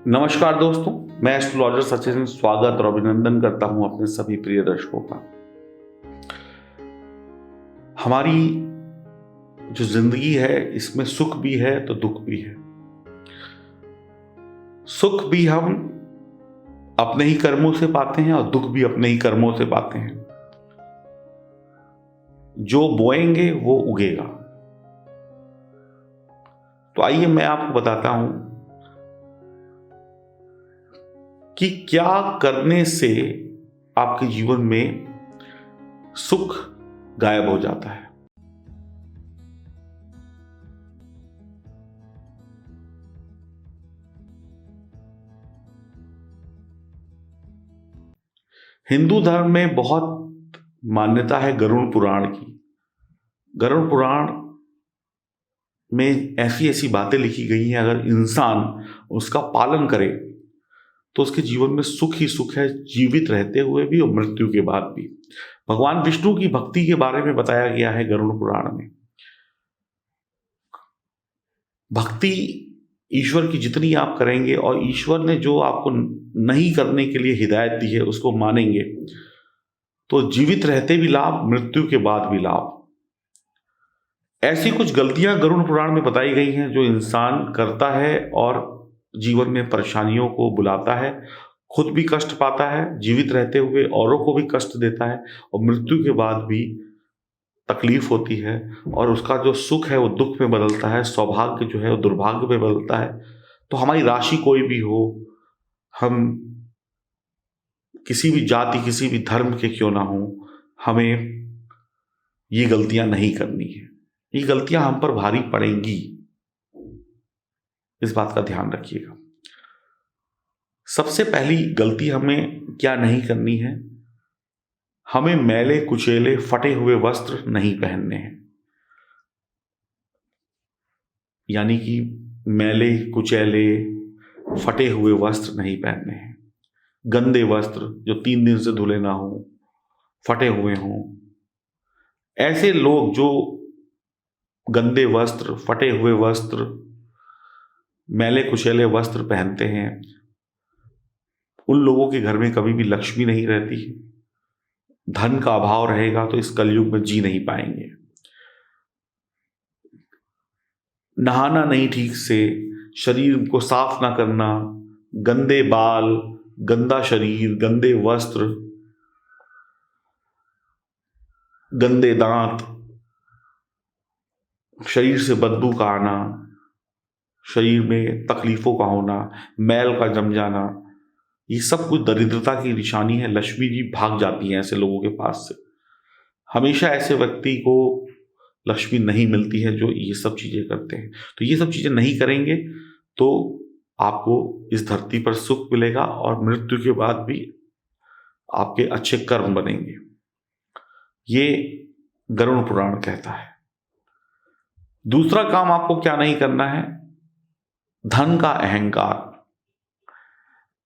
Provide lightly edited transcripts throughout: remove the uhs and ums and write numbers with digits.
नमस्कार दोस्तों, मैं एस्ट्रोलॉजर सचिन स्वागत और अभिनंदन करता हूं अपने सभी प्रिय दर्शकों का। हमारी जो जिंदगी है इसमें सुख भी है तो दुख भी है। सुख भी हम अपने ही कर्मों से पाते हैं और दुख भी अपने ही कर्मों से पाते हैं। जो बोएंगे वो उगेगा। तो आइए मैं आपको बताता हूं कि क्या करने से आपके जीवन में सुख गायब हो जाता है। हिंदू धर्म में बहुत मान्यता है गरुड़ पुराण की। गरुड़ पुराण में ऐसी ऐसी बातें लिखी गई हैं, अगर इंसान उसका पालन करे तो उसके जीवन में सुख ही सुख है, जीवित रहते हुए भी और मृत्यु के बाद भी। भगवान विष्णु की भक्ति के बारे में बताया गया है गरुड़ पुराण में। भक्ति ईश्वर की जितनी आप करेंगे और ईश्वर ने जो आपको नहीं करने के लिए हिदायत दी है उसको मानेंगे तो जीवित रहते भी लाभ, मृत्यु के बाद भी लाभ। ऐसी कुछ गलतियां गरुड़ पुराण में बताई गई हैं जो इंसान करता है और जीवन में परेशानियों को बुलाता है, खुद भी कष्ट पाता है, जीवित रहते हुए औरों को भी कष्ट देता है और मृत्यु के बाद भी तकलीफ होती है और उसका जो सुख है वो दुख में बदलता है, सौभाग्य जो है वो दुर्भाग्य में बदलता है। तो हमारी राशि कोई भी हो, हम किसी भी जाति किसी भी धर्म के क्यों ना हो, हमें ये गलतियां नहीं करनी है। ये गलतियां हम पर भारी पड़ेंगी, इस बात का ध्यान रखिएगा। सबसे पहली गलती हमें क्या नहीं करनी है, हमें मैले कुचेले फटे हुए वस्त्र नहीं पहनने हैं। यानी कि मैले कुचैले फटे हुए वस्त्र नहीं पहनने हैं। गंदे वस्त्र जो 3 दिन से धुले ना हो, फटे हुए हों, ऐसे लोग जो गंदे वस्त्र, फटे हुए वस्त्र, मैले कुचैले वस्त्र पहनते हैं, उन लोगों के घर में कभी भी लक्ष्मी नहीं रहती है। धन का अभाव रहेगा तो इस कलयुग में जी नहीं पाएंगे। नहाना नहीं ठीक से, शरीर को साफ ना करना, गंदे बाल, गंदा शरीर, गंदे वस्त्र, गंदे दांत, शरीर से बदबू का आना, शरीर में तकलीफों का होना, मैल का जम जाना, ये सब कुछ दरिद्रता की निशानी है। लक्ष्मी जी भाग जाती हैं ऐसे लोगों के पास से। हमेशा ऐसे व्यक्ति को लक्ष्मी नहीं मिलती है जो ये सब चीजें करते हैं। तो ये सब चीजें नहीं करेंगे तो आपको इस धरती पर सुख मिलेगा और मृत्यु के बाद भी आपके अच्छे कर्म बनेंगे। ये गरुड़ पुराण कहता है। दूसरा काम आपको क्या नहीं करना है, धन का अहंकार।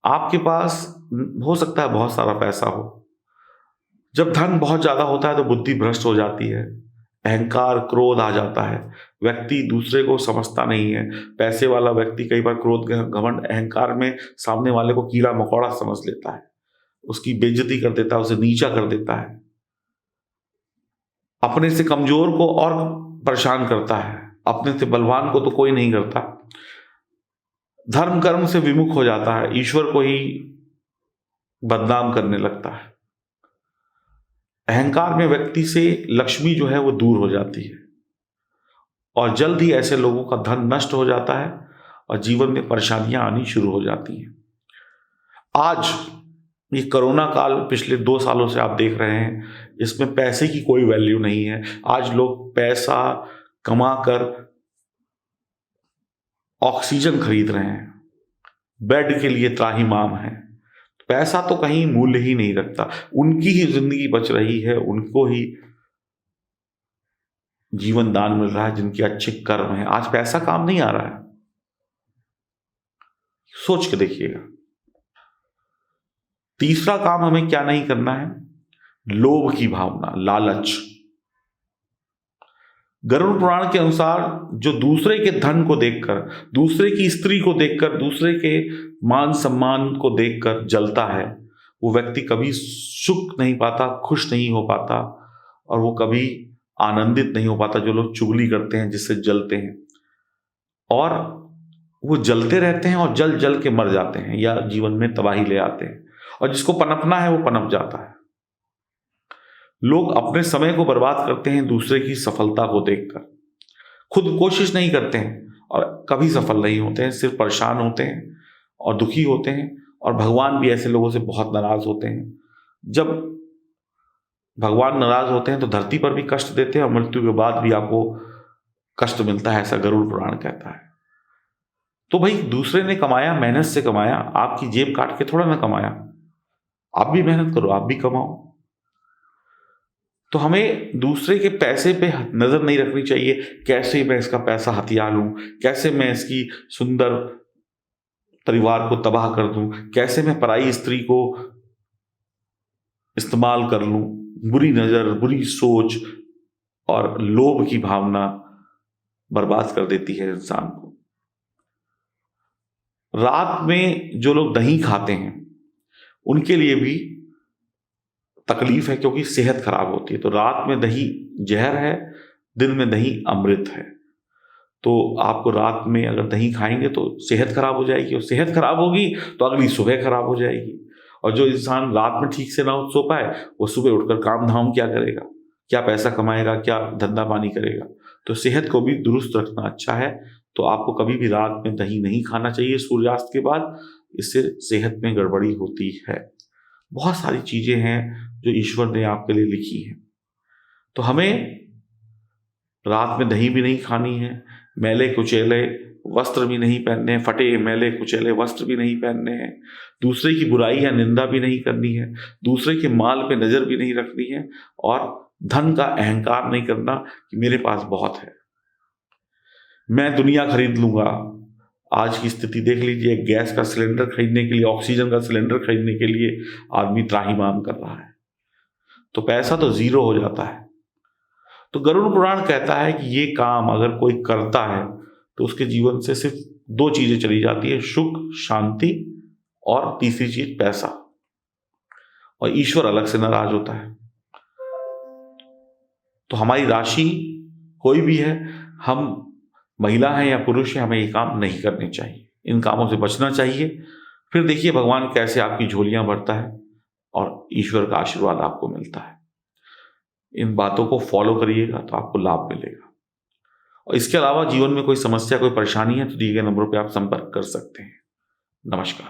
आपके पास हो सकता है बहुत सारा पैसा हो, जब धन बहुत ज्यादा होता है तो बुद्धि भ्रष्ट हो जाती है, अहंकार, क्रोध आ जाता है, व्यक्ति दूसरे को समझता नहीं है। पैसे वाला व्यक्ति कई बार क्रोध, घमंड, अहंकार में सामने वाले को कीड़ा मकोड़ा समझ लेता है, उसकी बेइज्जती कर देता है, उसे नीचा कर देता है, अपने से कमजोर को और परेशान करता है, अपने से बलवान को तो कोई नहीं करता। धर्म कर्म से विमुख हो जाता है, ईश्वर को ही बदनाम करने लगता है। अहंकार में व्यक्ति से लक्ष्मी जो है वो दूर हो जाती है और जल्द ही ऐसे लोगों का धन नष्ट हो जाता है और जीवन में परेशानियां आनी शुरू हो जाती हैं। आज ये कोरोना काल पिछले 2 सालों से आप देख रहे हैं, इसमें पैसे की कोई वैल्यू नहीं है। आज लोग पैसा कमाकर ऑक्सीजन खरीद रहे हैं, बेड के लिए त्राहिमाम है। पैसा तो कहीं मूल्य ही नहीं रखता, उनकी ही जिंदगी बच रही है, उनको ही जीवन दान मिल रहा है जिनके अच्छे कर्म हैं। आज पैसा काम नहीं आ रहा है, सोच के देखिएगा। तीसरा काम हमें क्या नहीं करना है, लोभ की भावना, लालच। गरुड़ पुराण के अनुसार जो दूसरे के धन को देखकर, दूसरे की स्त्री को देखकर, दूसरे के मान सम्मान को देखकर जलता है, वो व्यक्ति कभी सुख नहीं पाता, खुश नहीं हो पाता, और वो कभी आनंदित नहीं हो पाता। जो लोग चुगली करते हैं, जिससे जलते हैं, और वो जलते रहते हैं और जल जल के मर जाते हैं या जीवन में तबाही ले आते हैं, और जिसको पनपना है वो पनप जाता है। लोग अपने समय को बर्बाद करते हैं दूसरे की सफलता को देखकर, खुद कोशिश नहीं करते हैं और कभी सफल नहीं होते हैं, सिर्फ परेशान होते हैं और दुखी होते हैं। और भगवान भी ऐसे लोगों से बहुत नाराज होते हैं। जब भगवान नाराज होते हैं तो धरती पर भी कष्ट देते हैं और मृत्यु के बाद भी आपको कष्ट मिलता है, ऐसा गरुड़ पुराण कहता है। तो भाई, दूसरे ने कमाया, मेहनत से कमाया, आपकी जेब काट के थोड़ा ना कमाया। आप भी मेहनत करो, आप भी कमाओ। तो हमें दूसरे के पैसे पे नजर नहीं रखनी चाहिए, कैसे मैं इसका पैसा हथिया लूं, कैसे मैं इसकी सुंदर परिवार को तबाह कर दूं, कैसे मैं पराई स्त्री को इस्तेमाल कर लूं। बुरी नजर, बुरी सोच और लोभ की भावना बर्बाद कर देती है इंसान को। रात में जो लोग दही खाते हैं उनके लिए भी तकलीफ है, क्योंकि सेहत खराब होती है। तो रात में दही जहर है, दिन में दही अमृत है। तो आपको रात में अगर दही खाएंगे तो सेहत खराब हो जाएगी, और सेहत खराब होगी तो अगली सुबह खराब हो जाएगी। और जो इंसान रात में ठीक से ना सो पाए, वो सुबह उठकर काम धाम क्या करेगा, क्या पैसा कमाएगा, क्या धंधा पानी करेगा। तो सेहत को भी दुरुस्त रखना अच्छा है। तो आपको कभी भी रात में दही नहीं खाना चाहिए सूर्यास्त के बाद, इससे सेहत में गड़बड़ी होती है। बहुत सारी चीजें हैं जो ईश्वर ने आपके लिए लिखी हैं। तो हमें रात में दही भी नहीं खानी है, मैले कुचैले वस्त्र भी नहीं पहनने हैं, फटे मैले कुचैले वस्त्र भी नहीं पहनने हैं, दूसरे की बुराई या निंदा भी नहीं करनी है, दूसरे के माल पे नजर भी नहीं रखनी है, और धन का अहंकार नहीं करना कि मेरे पास बहुत है, मैं दुनिया खरीद लूंगा। आज की स्थिति देख लीजिए, गैस का सिलेंडर खरीदने के लिए, ऑक्सीजन का सिलेंडर खरीदने के लिए आदमी त्राहिमाम कर रहा है, तो पैसा तो जीरो हो जाता है। तो गरुड़ पुराण कहता है कि ये काम अगर कोई करता है तो उसके जीवन से सिर्फ दो चीजें चली जाती है, सुख शांति, और तीसरी चीज पैसा, और ईश्वर अलग से नाराज होता है। तो हमारी राशि कोई भी है, हम महिला हैं या पुरुष हैं, हमें ये काम नहीं करने चाहिए, इन कामों से बचना चाहिए। फिर देखिए भगवान कैसे आपकी झोलियां भरता है और ईश्वर का आशीर्वाद आपको मिलता है। इन बातों को फॉलो करिएगा तो आपको लाभ मिलेगा। और इसके अलावा जीवन में कोई समस्या, कोई परेशानी है तो दिए गए नंबरों पे आप संपर्क कर सकते हैं। नमस्कार।